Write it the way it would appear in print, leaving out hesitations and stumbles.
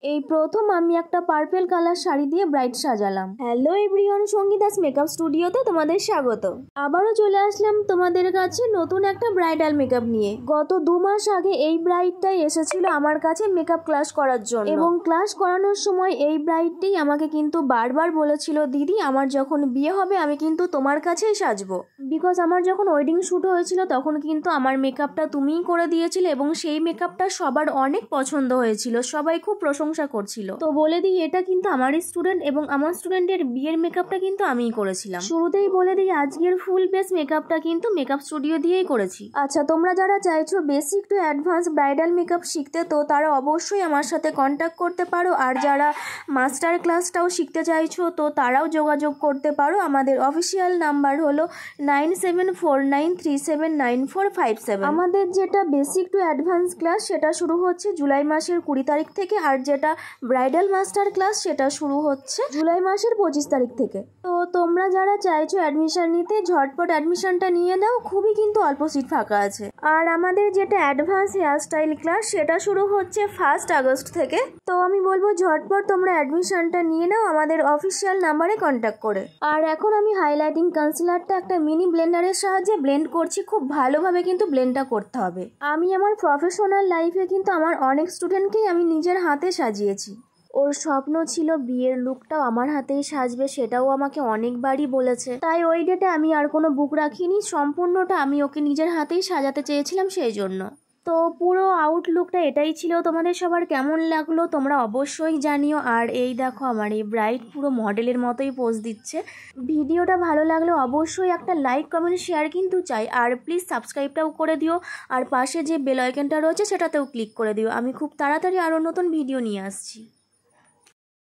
এই প্রথম আমি একটা পার্পল কালার শাড়ি দিয়ে ব্রাইড সাজালাম। হ্যালো এভরিওয়ান, সঙ্গীতাস মেকআপ স্টুডিওতে তোমাদের স্বাগত। আবারও চলে আসলাম তোমাদের কাছে নতুন একটা ব্রাইডাল মেকআপ নিয়ে। গত 2 মাস আগে এই ব্রাইডটাই এসেছিল আমার কাছে মেকআপ ক্লাস করার জন্য, এবং ক্লাস করানোর সময় এই ব্রাইডটাই আমাকে কিন্তু বারবার বলেছিল, দিদি আমার যখন বিয়ে হবে আমি কিন্তু তোমার কাছেই সাজবো। বিকজ আমার যখন ওয়েডিং শ্যুট হয়েছিল তখন কিন্তু আমার মেকআপটা তুমিই করে দিয়েছিলে, এবং সেই মেকআপটা সবার অনেক পছন্দ হয়েছিল, সবাই খুব প্রশংসা করছিল। তো বলে দিই, এটা কিন্তু আমারই স্টুডেন্ট, এবং আমার স্টুডেন্টের বিয়ের মেকআপটা কিন্তু আমিই করেছিলাম। শুরুতেই বলে দিই, আজকের ফুল বেস মেকআপটা কিন্তু মেকআপ স্টুডিও দিয়েই করেছি। আচ্ছা, তোমরা যারা চাইছো basic to advance bridal makeup শিখতে, তো তারা অবশ্যই আমার সাথে কন্ট্যাক্ট করতে পারো। আর যারা মাস্টার ক্লাসটাও শিখতে চাইছো তো তারাও যোগাযোগ করতে পারো। আমাদের অফিসিয়াল নাম্বার হলো 9749379457। আমাদের যেটা বেসিক টু অ্যাডভান্স ক্লাস সেটা শুরু হচ্ছে জুলাই মাসের 20 তারিখ থেকে, আর যেটা ব্রাইডাল মাস্টার ক্লাস সেটা শুরু হচ্ছে জুলাই মাসের 25 তারিখ থেকে। তো তোমরা যারা চাইছো অ্যাডমিশন নিতে, ঝটপট অ্যাডমিশনটা নিয়ে নাও, খুবই কিন্তু অল্প সিট ফাঁকা আছে। আর আমাদের যেটা অ্যাডভান্স হেয়ারস্টাইল ক্লাস সেটা শুরু হচ্ছে 1 আগস্ট থেকে। তো আমি বলবো ঝটপট তোমরা অ্যাডমিশনটা নিয়ে নাও আমাদের অফিসিয়াল নাম্বারে কন্ট্যাক্ট করে। আর এখন আমি হাইলাইটিং কনসিলারটা একটা মিনি ব্লেন্ডারের সাহায্যে ব্লেন্ড করছি। খুব ভালোভাবে কিন্তু ব্লেন্ডটা করতে হবে। আমি আমার প্রফেশনাল লাইফে কিন্তু আমার অনেক স্টুডেন্টকেই আমি নিজের হাতে সাজিয়েছি। ওর স্বপ্ন ছিল বিয়ের লুকটাও আমার হাতেই সাজবে, সেটাও আমাকে অনেকবারই বলেছে। তাই ওই ডেটে আমি আর কোনো বুক রাখিনি, সম্পূর্ণটা আমি ওকে নিজের হাতেই সাজাতে চেয়েছিলাম সেই জন্য। তো পুরো আউটলুকটা এটাই ছিল। তোমাদের সবার কেমন লাগলো তোমরা অবশ্যই জানিও। আর এই দেখো আমার এই ব্রাইড পুরো মডেলের মতোই পোজ দিচ্ছে। ভিডিওটা ভালো লাগলে অবশ্যই একটা লাইক কমেন্ট শেয়ার কিন্তু চাই। আর প্লিজ সাবস্ক্রাইবটাও করে দিও, আর পাশে যে বেল আইকনটা রয়েছে সেটাতেও ক্লিক করে দিও। আমি খুব তাড়াতাড়ি আরও নতুন ভিডিও নিয়ে আসছি।